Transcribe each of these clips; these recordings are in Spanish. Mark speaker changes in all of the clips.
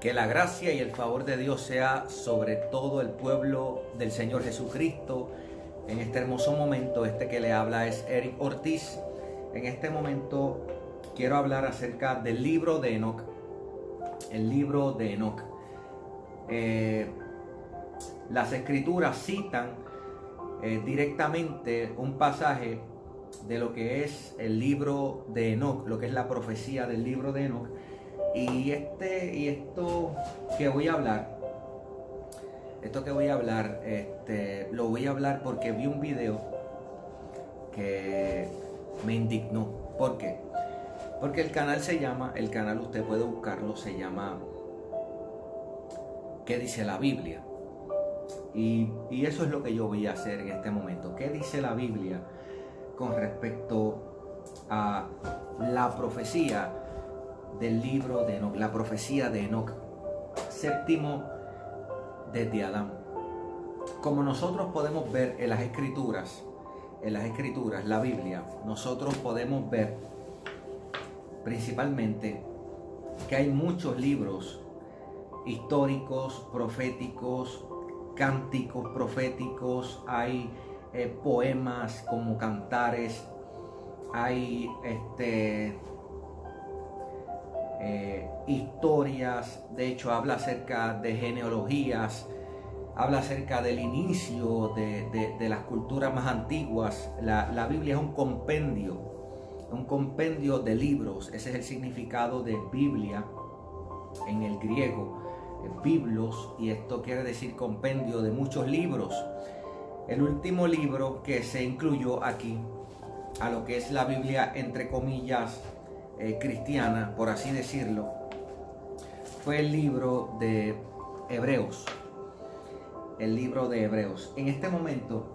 Speaker 1: Que la gracia y el favor de Dios sea sobre todo el pueblo del Señor Jesucristo. En este hermoso momento, que le habla es Eric Ortiz. En este momento quiero hablar acerca del libro de Enoc. El libro de Enoc. Las escrituras citan directamente un pasaje de lo que es el libro de Enoc, lo que es la profecía del libro de Enoc. Y esto que voy a hablar, lo voy a hablar porque vi un video que me indignó. ¿Por qué? Porque el canal usted puede buscarlo, se llama ¿Qué dice la Biblia? Y eso es lo que yo voy a hacer en este momento. ¿Qué dice la Biblia con respecto a la profecía del libro de Enoc, la profecía de Enoc, séptimo desde Adán? Como nosotros podemos ver en las escrituras, la Biblia, nosotros podemos ver principalmente que hay muchos libros históricos, proféticos, cánticos proféticos, hay poemas como cantares, hay historias. De hecho, habla acerca de genealogías, habla acerca del inicio de las culturas más antiguas. La Biblia es un compendio de libros. Ese es el significado de Biblia en el griego, biblos, y esto quiere decir compendio de muchos libros. El último libro que se incluyó aquí a lo que es la Biblia, entre comillas, cristiana, por así decirlo, fue el libro de Hebreos. El libro de Hebreos. En este momento,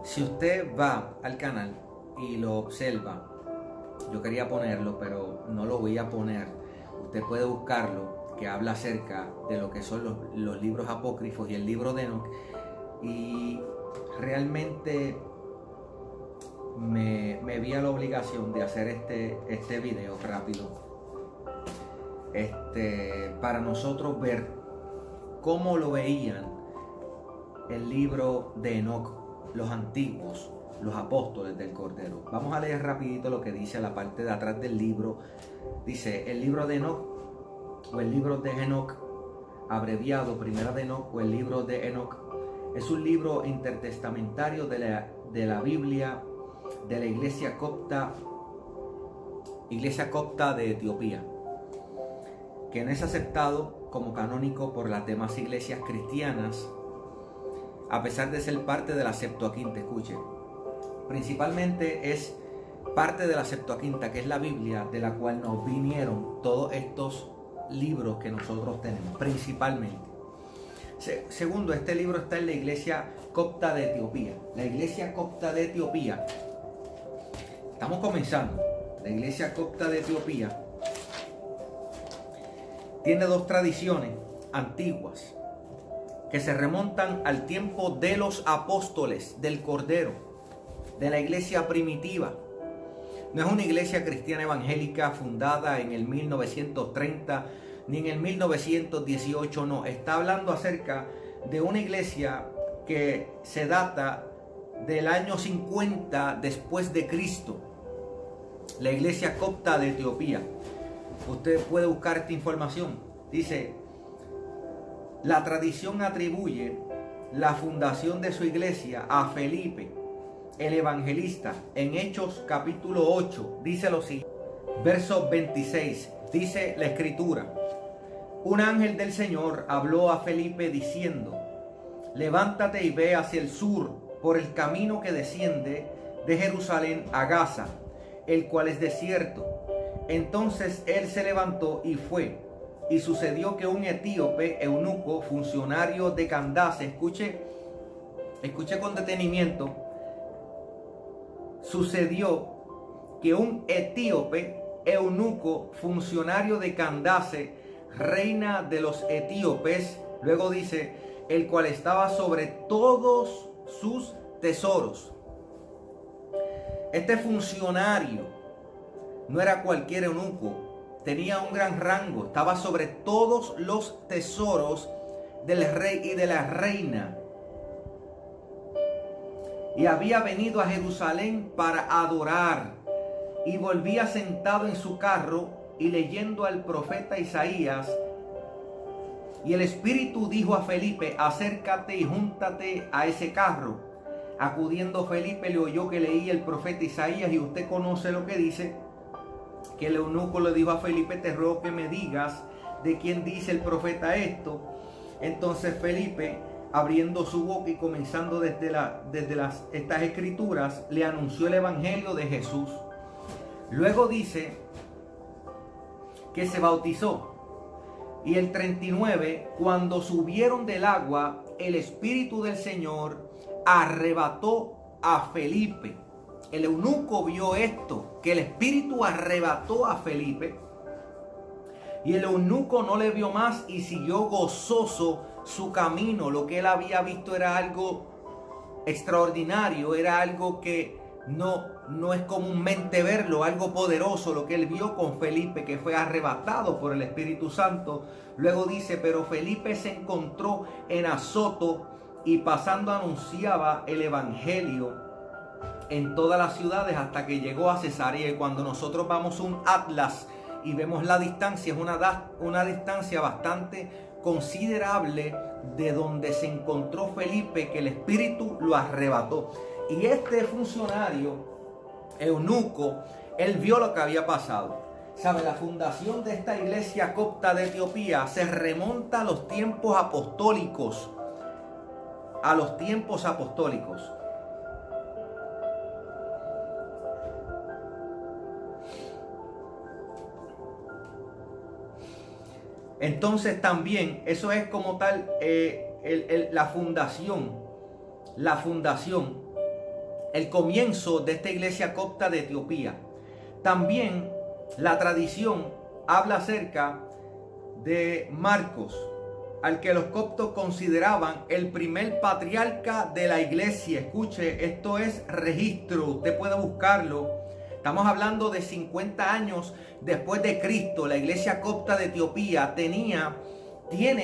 Speaker 1: si usted va al canal y lo observa, yo quería ponerlo, pero no lo voy a poner. Usted puede buscarlo, que habla acerca de lo que son los libros apócrifos y el libro de Enoc. Y realmente me vi a la obligación de hacer este video rápido, para nosotros ver cómo lo veían el libro de Enoc los antiguos, los apóstoles del Cordero. Vamos a leer rapidito lo que dice la parte de atrás del libro. Dice: el libro de Enoc, o el libro de Enoc, abreviado Primera de Enoc, o el libro de Enoc, es un libro intertestamentario de la Biblia de la iglesia copta de Etiopía, que no es aceptado como canónico por las demás iglesias cristianas, a pesar de ser parte de la Septuaginta. Escuche, principalmente es parte de la Septuaginta, que es la Biblia de la cual nos vinieron todos estos libros que nosotros tenemos, principalmente. Segundo, este libro está en la iglesia copta de Etiopía. La iglesia copta de Etiopía, estamos comenzando. La iglesia copta de Etiopía tiene dos tradiciones antiguas que se remontan al tiempo de los apóstoles del Cordero, de la iglesia primitiva. No es una iglesia cristiana evangélica fundada en el 1930 ni en el 1918, no. Está hablando acerca de una iglesia que se data del año 50 después de Cristo. La iglesia copta de Etiopía. Usted puede buscar esta información. Dice: la tradición atribuye la fundación de su iglesia a Felipe, el evangelista. En Hechos capítulo 8 dice lo siguiente, verso 26, dice la escritura: un ángel del Señor habló a Felipe diciendo: levántate y ve hacia el sur por el camino que desciende de Jerusalén a Gaza, el cual es desierto. Entonces él se levantó y fue. Y sucedió que un etíope, eunuco, funcionario de Candace, escuche con detenimiento, sucedió que un etíope, eunuco, funcionario de Candace, reina de los etíopes, luego dice, el cual estaba sobre todos sus tesoros. Este funcionario no era cualquier eunuco, tenía un gran rango, estaba sobre todos los tesoros del rey y de la reina. Y había venido a Jerusalén para adorar, y volvía sentado en su carro y leyendo al profeta Isaías. Y el Espíritu dijo a Felipe: acércate y júntate a ese carro. Acudiendo Felipe, le oyó que leía el profeta Isaías, y usted conoce lo que dice, que el eunuco le dijo a Felipe: te ruego que me digas de quién dice el profeta esto. Entonces Felipe, abriendo su boca y comenzando desde estas escrituras, le anunció el evangelio de Jesús. Luego dice que se bautizó. Y el 39, cuando subieron del agua, el Espíritu del Señor arrebató a Felipe. El eunuco vio esto, que el Espíritu arrebató a Felipe. Y el eunuco no le vio más y siguió gozoso su camino. Lo que él había visto era algo extraordinario, era algo que no es comúnmente verlo, algo poderoso, lo que él vio con Felipe, que fue arrebatado por el Espíritu Santo. Luego dice: pero Felipe se encontró en Azoto y pasando anunciaba el evangelio en todas las ciudades hasta que llegó a Cesarea. Y cuando nosotros vamos a un atlas y vemos la distancia, es una distancia bastante considerable de donde se encontró Felipe, que el Espíritu lo arrebató. Y este funcionario, eunuco, él vio lo que había pasado. ¿Sabe? La fundación de esta iglesia copta de Etiopía se remonta a los tiempos apostólicos. A los tiempos apostólicos. Entonces también, eso es como tal la fundación, el comienzo de esta iglesia copta de Etiopía. También la tradición habla acerca de Marcos, al que los coptos consideraban el primer patriarca de la iglesia. Escuche, esto es registro, usted puede buscarlo. Estamos hablando de 50 años después de Cristo. La iglesia copta de Etiopía tiene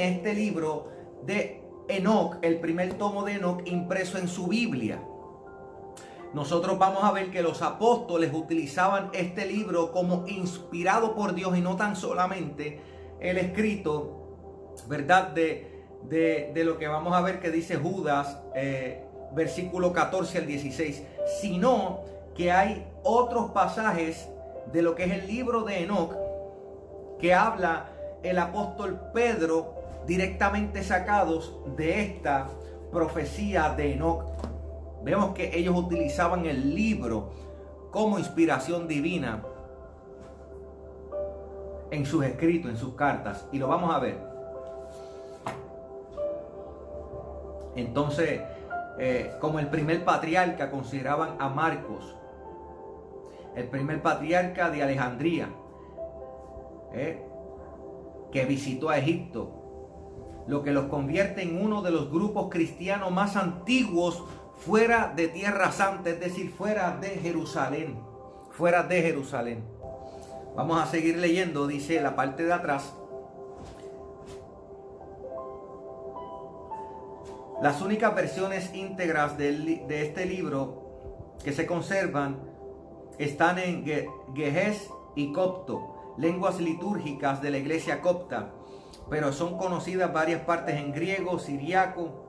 Speaker 1: este libro de Enoc, el primer tomo de Enoc, impreso en su Biblia. Nosotros vamos a ver que los apóstoles utilizaban este libro como inspirado por Dios, y no tan solamente el escrito, ¿verdad? De lo que vamos a ver que dice Judas, versículo 14 al 16, sino que hay otros pasajes de lo que es el libro de Enoc que habla el apóstol Pedro, directamente sacados de esta profecía de Enoc. Vemos que ellos utilizaban el libro como inspiración divina en sus escritos, en sus cartas, y lo vamos a ver. Entonces, como el primer patriarca consideraban a Marcos, el primer patriarca de Alejandría, que visitó a Egipto, lo que los convierte en uno de los grupos cristianos más antiguos fuera de Tierra Santa, es decir, fuera de Jerusalén. Fuera de Jerusalén. Vamos a seguir leyendo, dice la parte de atrás. Las únicas versiones íntegras de este libro que se conservan están en Ge'ez y copto, lenguas litúrgicas de la iglesia copta, pero son conocidas varias partes en griego, siriaco,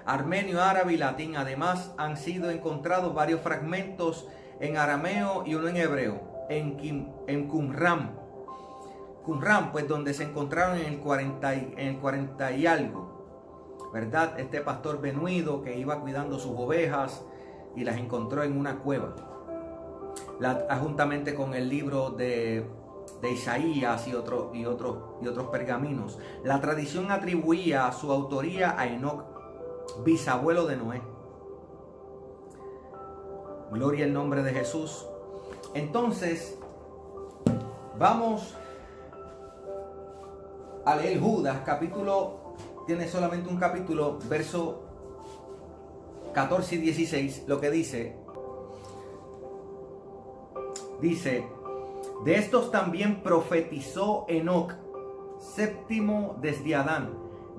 Speaker 1: armenio, árabe y latín. Además, han sido encontrados varios fragmentos en arameo y uno en hebreo, en Qumran. Qumran, pues donde se encontraron en el 40 y algo, ¿verdad? Este pastor benuido que iba cuidando sus ovejas y las encontró en una cueva. Juntamente con el libro de Isaías y otros pergaminos. La tradición atribuía su autoría a Enoc, bisabuelo de Noé. Gloria al nombre de Jesús. Entonces, vamos a leer Judas, tiene solamente un capítulo, verso 14 y 16, lo que dice, De estos también profetizó Enoc, séptimo desde Adán,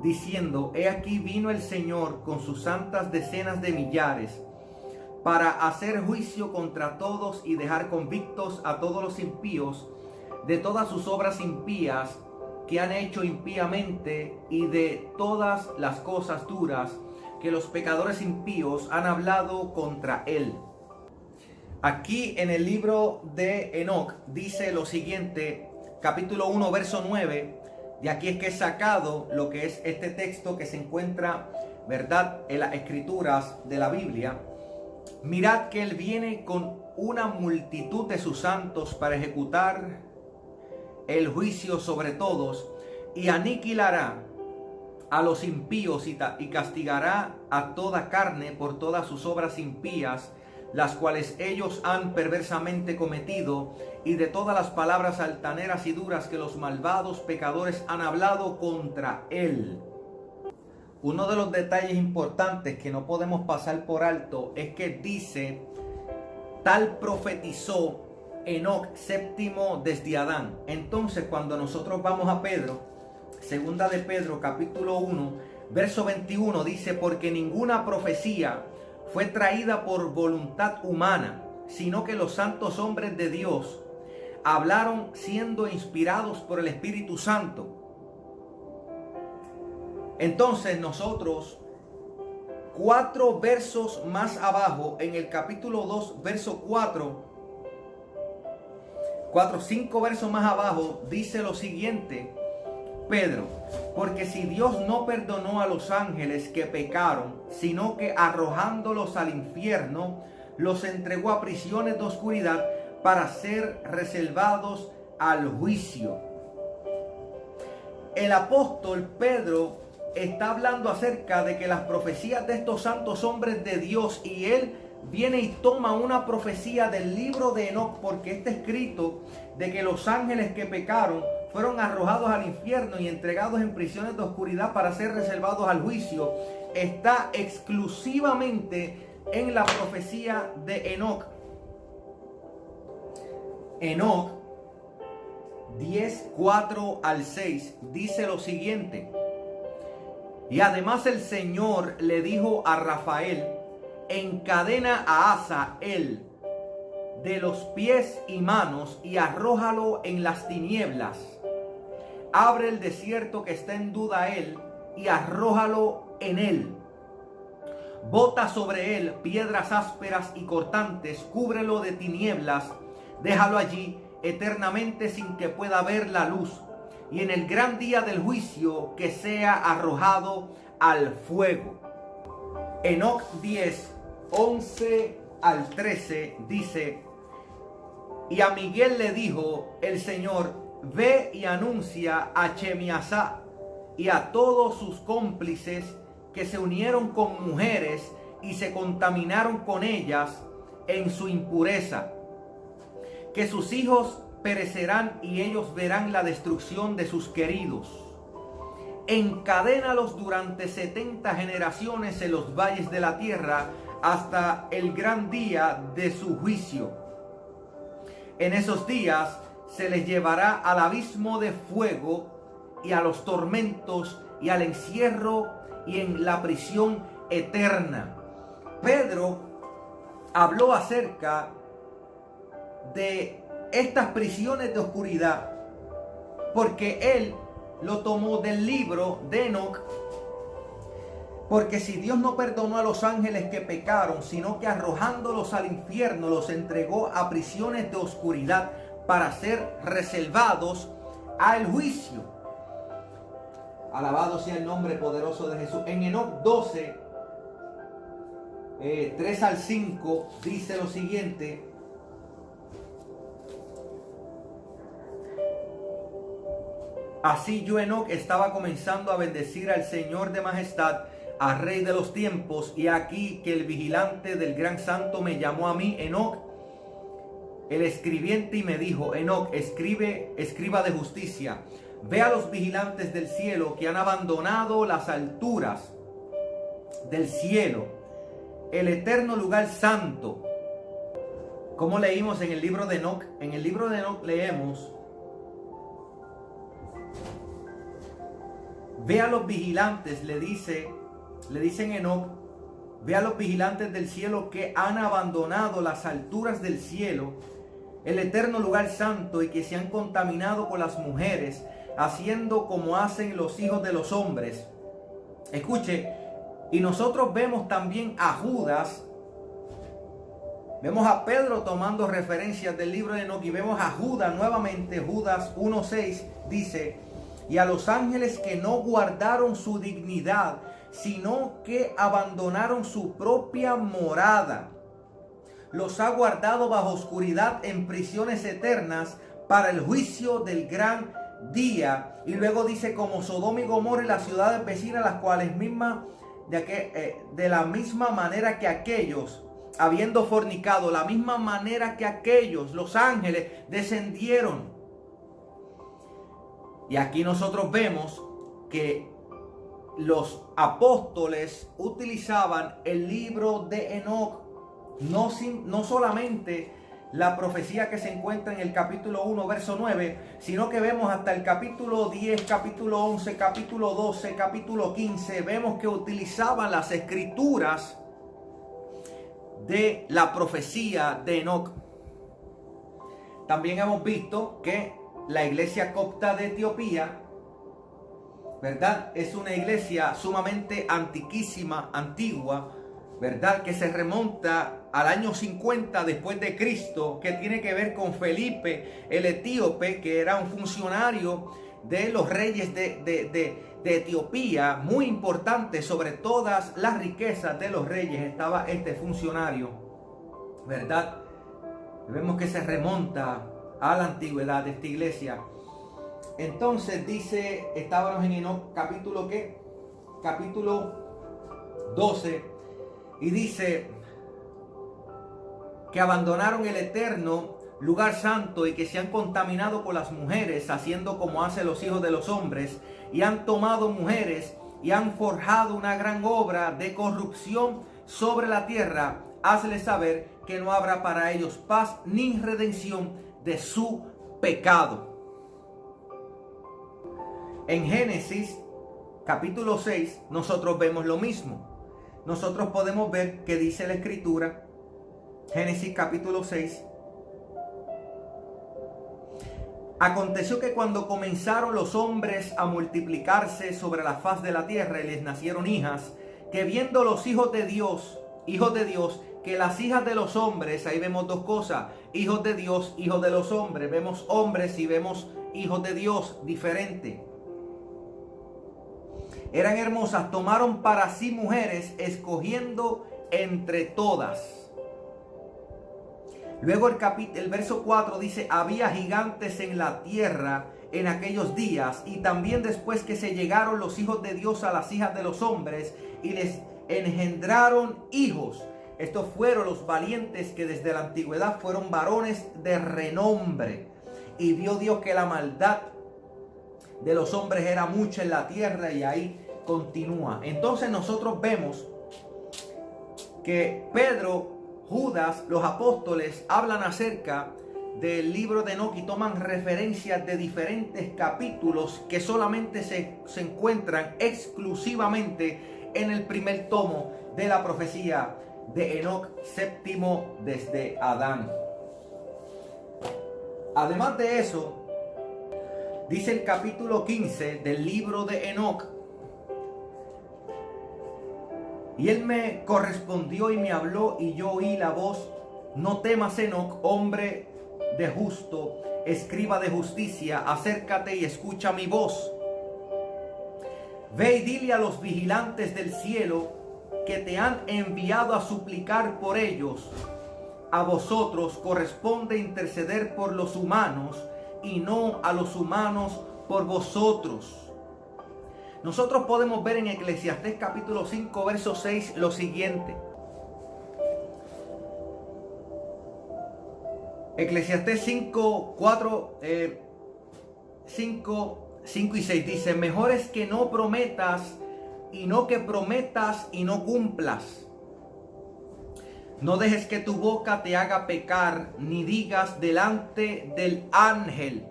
Speaker 1: diciendo: He aquí vino el Señor con sus santas decenas de millares, para hacer juicio contra todos y dejar convictos a todos los impíos de todas sus obras impías que han hecho impíamente, y de todas las cosas duras que los pecadores impíos han hablado contra él. Aquí en el libro de Enoc dice lo siguiente, capítulo 1, verso 9. De aquí es que he sacado lo que es este texto que se encuentra, ¿verdad?, en las escrituras de la Biblia. Mirad que él viene con una multitud de sus santos para ejecutar el juicio sobre todos, y aniquilará a los impíos y castigará a toda carne por todas sus obras impías, las cuales ellos han perversamente cometido, y de todas las palabras altaneras y duras que los malvados pecadores han hablado contra él. Uno de los detalles importantes que no podemos pasar por alto es que dice: tal profetizó Enoc, séptimo desde Adán. Entonces, cuando nosotros vamos a Pedro, segunda de Pedro, capítulo 1, verso 21, dice: porque ninguna profecía fue traída por voluntad humana, sino que los santos hombres de Dios hablaron siendo inspirados por el Espíritu Santo. Entonces nosotros, 4 versos más abajo, en el capítulo 2, verso 5 versos más abajo, dice lo siguiente: Pedro, porque si Dios no perdonó a los ángeles que pecaron, sino que arrojándolos al infierno, los entregó a prisiones de oscuridad para ser reservados al juicio. El apóstol Pedro está hablando acerca de que las profecías de estos santos hombres de Dios, y él viene y toma una profecía del libro de Enoc, porque está escrito de que los ángeles que pecaron fueron arrojados al infierno y entregados en prisiones de oscuridad para ser reservados al juicio. Está exclusivamente en la profecía de Enoc. Enoc 10, 4 al 6 dice lo siguiente: y además el Señor le dijo a Rafael: encadena a Asael de los pies y manos y arrójalo en las tinieblas. Abre el desierto que está en duda a él y arrójalo en él. Bota sobre él piedras ásperas y cortantes, cúbrelo de tinieblas, déjalo allí eternamente sin que pueda ver la luz. Y en el gran día del juicio que sea arrojado al fuego. Enoc 10, 11 al 13 dice: y a Miguel le dijo el Señor: ve y anuncia a Chemiasá y a todos sus cómplices que se unieron con mujeres y se contaminaron con ellas en su impureza, que sus hijos perecerán y ellos verán la destrucción de sus queridos. Encadénalos durante 70 generaciones en los valles de la tierra hasta el gran día de su juicio. En esos días se les llevará al abismo de fuego y a los tormentos y al encierro y en la prisión eterna. Pedro habló acerca de estas prisiones de oscuridad porque él lo tomó del libro de Enoc. Porque si Dios no perdonó a los ángeles que pecaron, sino que arrojándolos al infierno los entregó a prisiones de oscuridad para ser reservados al juicio. Alabado sea el nombre poderoso de Jesús. En Enoc 12, 3 al 5 dice lo siguiente: así yo, Enoc, estaba comenzando a bendecir al Señor de majestad, al Rey de los tiempos, y aquí que el vigilante del gran santo me llamó a mí, Enoc, el escribiente, y me dijo: Enoc, escriba de justicia, ve a los vigilantes del cielo que han abandonado las alturas del cielo, el eterno lugar santo, Como leímos en el libro de Enoc, en el libro de Enoc leemos: ve a los vigilantes, le dicen Enoc, ve a los vigilantes del cielo que han abandonado las alturas del cielo, el eterno lugar santo, y que se han contaminado con las mujeres, haciendo como hacen los hijos de los hombres. Escuche, y nosotros vemos también a Judas, vemos a Pedro tomando referencias del libro de Enoc, y vemos a Judas nuevamente. Judas 1:6 dice: y a los ángeles que no guardaron su dignidad, sino que abandonaron su propia morada, los ha guardado bajo oscuridad en prisiones eternas para el juicio del gran día. Y luego dice: como Sodoma y Gomorra y las ciudades vecinas, las cuales de la misma manera que aquellos, habiendo fornicado, la misma manera que aquellos, los ángeles, descendieron. Y aquí nosotros vemos que los apóstoles utilizaban el libro de Enoc, no solamente la profecía que se encuentra en el capítulo 1, verso 9, sino que vemos hasta el capítulo 10, capítulo 11, capítulo 12, capítulo 15, vemos que utilizaban las escrituras de la profecía de Enoc. También hemos visto que la iglesia copta de Etiopía, ¿verdad?, es una iglesia sumamente antiquísima, antigua, ¿verdad?, que se remonta al año 50 después de Cristo, que tiene que ver con Felipe el etíope, que era un funcionario de los reyes de Etiopía, muy importante. Sobre todas las riquezas de los reyes estaba este funcionario, ¿verdad? Vemos que se remonta a la antigüedad de esta iglesia. Entonces dice, estábamos en Enoc capítulo ¿qué? Capítulo 12, y dice que abandonaron el eterno lugar santo y que se han contaminado con las mujeres, haciendo como hacen los hijos de los hombres, y han tomado mujeres y han forjado una gran obra de corrupción sobre la tierra. Hazles saber que no habrá para ellos paz ni redención de su pecado. En Génesis capítulo 6 nosotros vemos lo mismo. Nosotros podemos ver que dice la escritura, Génesis capítulo 6: aconteció que cuando comenzaron los hombres a multiplicarse sobre la faz de la tierra y les nacieron hijas, que viendo los hijos de Dios, que las hijas de los hombres, ahí vemos dos cosas: hijos de Dios, hijos de los hombres. Vemos hombres y vemos hijos de Dios, diferente. Eran hermosas, tomaron para sí mujeres, escogiendo entre todas. Luego el verso 4 dice: había gigantes en la tierra en aquellos días, y también después que se llegaron los hijos de Dios a las hijas de los hombres y les engendraron hijos. Estos fueron los valientes que desde la antigüedad fueron varones de renombre. Y vio Dios que la maldad de los hombres era mucha en la tierra, y ahí continúa. Entonces nosotros vemos que Pedro, Judas, los apóstoles hablan acerca del libro de Enoc y toman referencias de diferentes capítulos que solamente se encuentran exclusivamente en el primer tomo de la profecía de Enoc, séptimo desde Adán. Además de eso, dice el capítulo 15 del libro de Enoc: y él me correspondió y me habló, y yo oí la voz: no temas, Enoc, hombre de justo, escriba de justicia, acércate y escucha mi voz. Ve y dile a los vigilantes del cielo que te han enviado a suplicar por ellos. A vosotros corresponde interceder por los humanos, y no a los humanos por vosotros. Nosotros podemos ver en Eclesiastés capítulo 5, verso 6 lo siguiente. Eclesiastés 5, 5 y 6 dice: mejor es que no prometas, y no que prometas y no cumplas. No dejes que tu boca te haga pecar, ni digas delante del ángel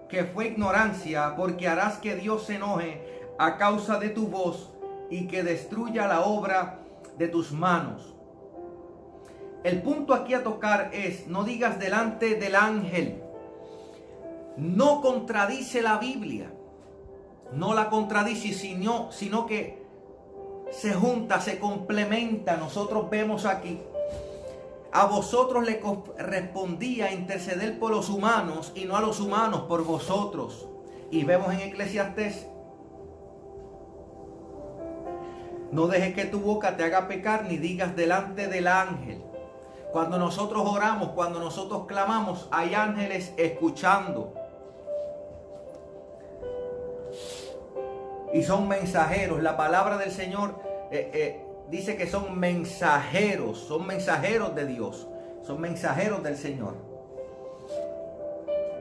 Speaker 1: que fue ignorancia, porque harás que Dios se enoje a causa de tu voz y que destruya la obra de tus manos. El punto aquí a tocar es: no digas delante del ángel. No contradice la Biblia, no la contradice, sino que se junta, se complementa. Nosotros vemos aquí: a vosotros le correspondía interceder por los humanos y no a los humanos por vosotros. Y vemos en Eclesiastés: no dejes que tu boca te haga pecar, ni digas delante del ángel. Cuando nosotros oramos, cuando nosotros clamamos, hay ángeles escuchando. Y son mensajeros. La palabra del Señor dice que son mensajeros de Dios, son mensajeros del Señor.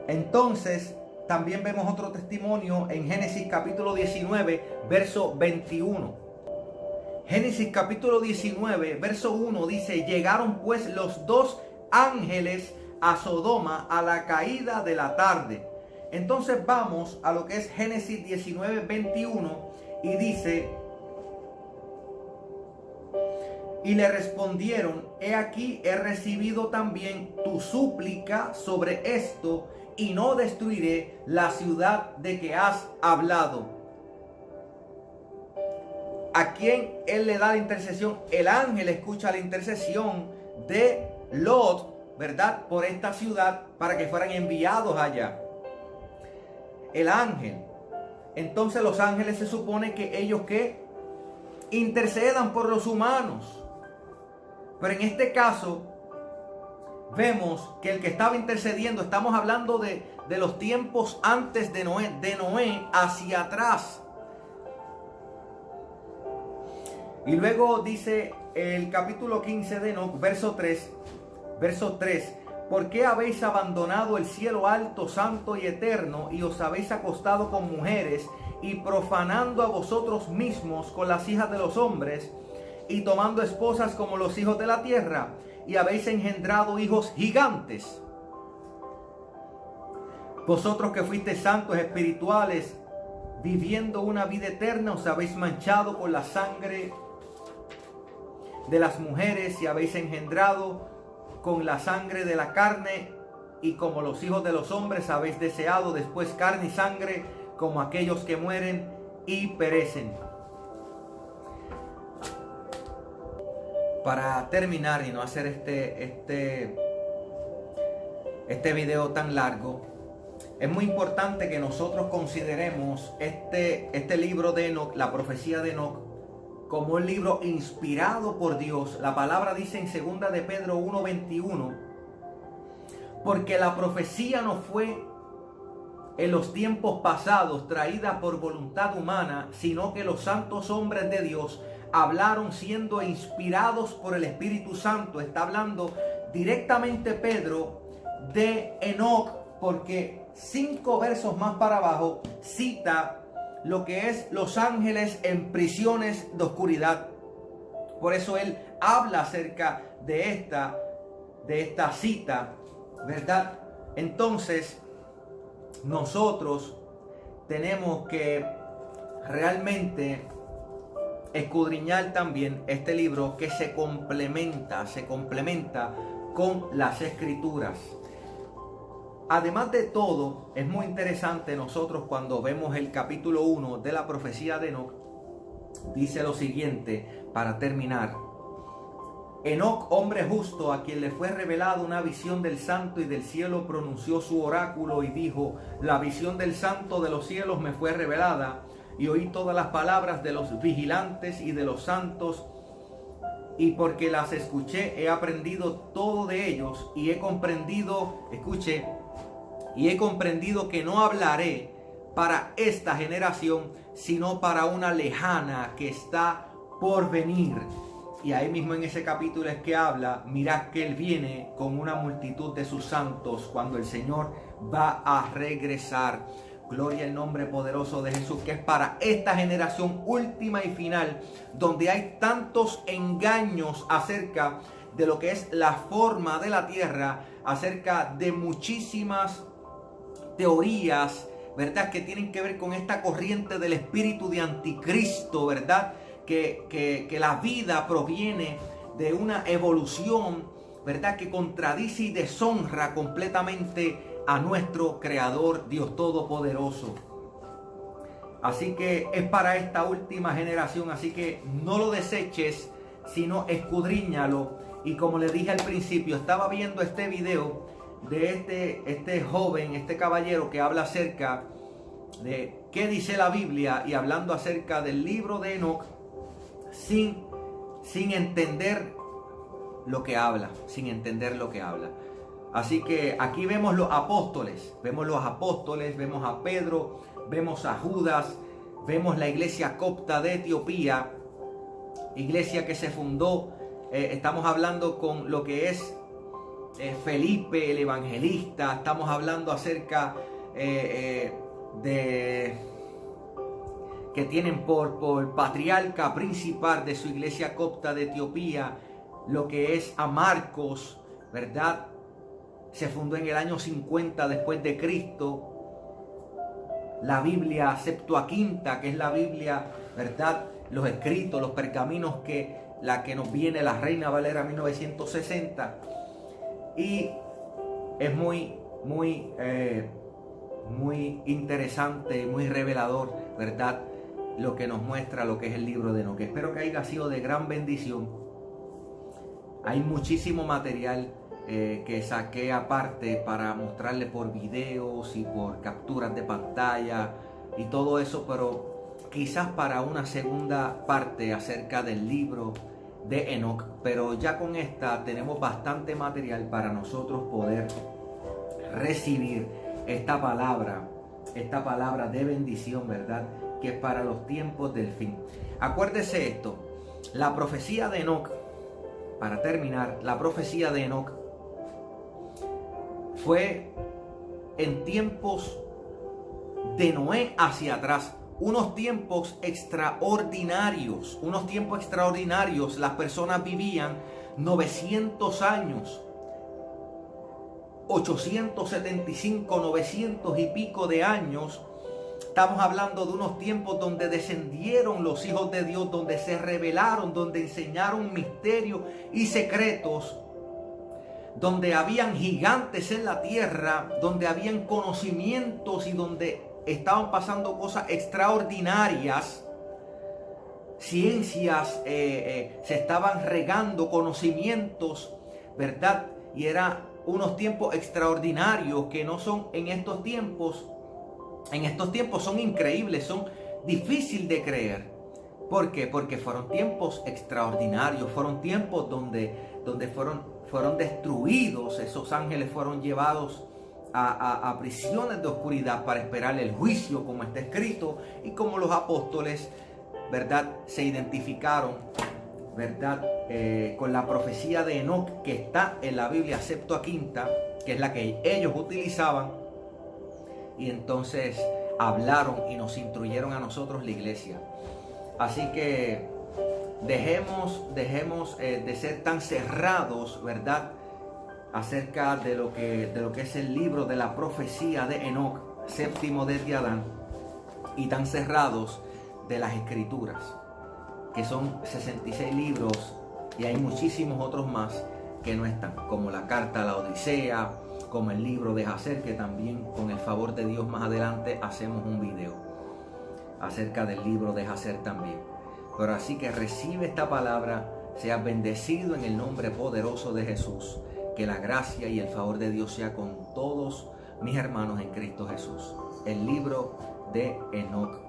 Speaker 1: Entonces, también vemos otro testimonio en Génesis capítulo 19, verso 21. Génesis capítulo 19, verso 1 dice: llegaron pues los dos ángeles a Sodoma a la caída de la tarde. Entonces vamos a lo que es Génesis 19, 21 y dice: y le respondieron: he aquí, he recibido también tu súplica sobre esto, y no destruiré la ciudad de que has hablado. ¿A quién él le da la intercesión? El ángel escucha la intercesión de Lot, ¿verdad?, por esta ciudad, para que fueran enviados allá. El ángel. Entonces los ángeles se supone que ellos que intercedan por los humanos. Pero en este caso vemos que el que estaba intercediendo, estamos hablando de los tiempos antes de Noé hacia atrás. Y luego dice el capítulo 15 de Enoc, verso 3: ¿por qué habéis abandonado el cielo alto, santo y eterno, y os habéis acostado con mujeres, y profanando a vosotros mismos con las hijas de los hombres, y tomando esposas como los hijos de la tierra, y habéis engendrado hijos gigantes? Vosotros que fuisteis santos espirituales, viviendo una vida eterna, os habéis manchado con la sangre de las mujeres, y habéis engendrado con la sangre de la carne, y como los hijos de los hombres habéis deseado después carne y sangre, como aquellos que mueren y perecen. Para terminar y no hacer este video tan largo, es muy importante que nosotros consideremos este libro de Enoc, la profecía de Enoc, como un libro inspirado por Dios. La palabra dice en 2 de Pedro 1:21, porque la profecía no fue en los tiempos pasados traída por voluntad humana, sino que los santos hombres de Dios hablaron siendo inspirados por el Espíritu Santo. Está hablando directamente Pedro de Enoc, porque 5 versos más para abajo cita lo que es los ángeles en prisiones de oscuridad. Por eso él habla acerca de esta cita, ¿verdad? Entonces, nosotros tenemos que realmente escudriñar también este libro, que se complementa con las escrituras. Además de todo, es muy interesante nosotros cuando vemos el capítulo 1 de la profecía de Enoc. Dice lo siguiente para terminar: Enoc, hombre justo, a quien le fue revelada una visión del santo y del cielo, pronunció su oráculo y dijo: la visión del santo de los cielos me fue revelada, y oí todas las palabras de los vigilantes y de los santos, y porque las escuché he aprendido todo de ellos, y he comprendido, escuche, y he comprendido que no hablaré para esta generación, sino para una lejana que está por venir. Y ahí mismo en ese capítulo es que habla: mirad que Él viene con una multitud de sus santos cuando el Señor va a regresar. Gloria al nombre poderoso de Jesús, que es para esta generación última y final, donde hay tantos engaños acerca de lo que es la forma de la tierra, acerca de muchísimas teorías, ¿verdad?, que tienen que ver con esta corriente del espíritu de anticristo, ¿verdad?, que la vida proviene de una evolución, ¿verdad?, que contradice y deshonra completamente a nuestro Creador, Dios Todopoderoso. Así que es para esta última generación, así que no lo deseches, sino escudriñalo. Y como le dije al principio, estaba viendo este video de este joven, este caballero que habla acerca de qué dice la Biblia y hablando acerca del libro de Enoc sin entender lo que habla, Así que aquí vemos los apóstoles, vemos a Pedro, vemos a Judas, vemos la iglesia copta de Etiopía, iglesia que se fundó, estamos hablando con lo que es Felipe el evangelista, estamos hablando acerca de que tienen por patriarca principal de su iglesia copta de Etiopía lo que es a Marcos, ¿verdad? Se fundó en el año 50 después de Cristo. La Biblia Septuaginta, que es la Biblia, ¿verdad?, los escritos, los pergaminos la que nos viene la Reina Valera 1960. Y es muy interesante, muy revelador, ¿verdad?, lo que nos muestra lo que es el libro de Enoc. Espero que haya sido de gran bendición. Hay muchísimo material que saqué aparte para mostrarle por videos y por capturas de pantalla y todo eso, pero quizás para una segunda parte acerca del libro de Enoc. Pero ya con esta tenemos bastante material para nosotros poder recibir esta palabra de bendición, ¿verdad?, que es para los tiempos del fin. Acuérdese esto, la profecía de Enoc, para terminar, la profecía de Enoc fue en tiempos de Noé hacia atrás, unos tiempos extraordinarios, las personas vivían 900 años, 875, 900 y pico de años. Estamos hablando de unos tiempos donde descendieron los hijos de Dios, donde se revelaron, donde enseñaron misterios y secretos, donde habían gigantes en la tierra, donde habían conocimientos y donde estaban pasando cosas extraordinarias, ciencias, se estaban regando conocimientos, ¿verdad? Y eran unos tiempos extraordinarios que no son en estos tiempos. En estos tiempos son increíbles, son difíciles de creer. ¿Por qué? Porque fueron tiempos extraordinarios, fueron tiempos donde fueron destruidos, esos ángeles fueron llevados a prisiones de oscuridad para esperar el juicio, como está escrito, y como los apóstoles, ¿verdad?, se identificaron, ¿verdad?, con la profecía de Enoc que está en la Biblia Septuaginta, que es la que ellos utilizaban, y entonces hablaron y nos instruyeron a nosotros, la iglesia. Así que dejemos de ser tan cerrados, ¿verdad?, acerca de lo que es el libro de la profecía de Enoc, séptimo desde Adán, y tan cerrados de las escrituras, que son 66 libros, y hay muchísimos otros más que no están, como la carta a la Odisea, como el libro de Jacer, que también con el favor de Dios más adelante hacemos un video acerca del libro de Jacer también. Pero así que recibe esta palabra, seas bendecido en el nombre poderoso de Jesús. Que la gracia y el favor de Dios sea con todos mis hermanos en Cristo Jesús. El libro de Enoc.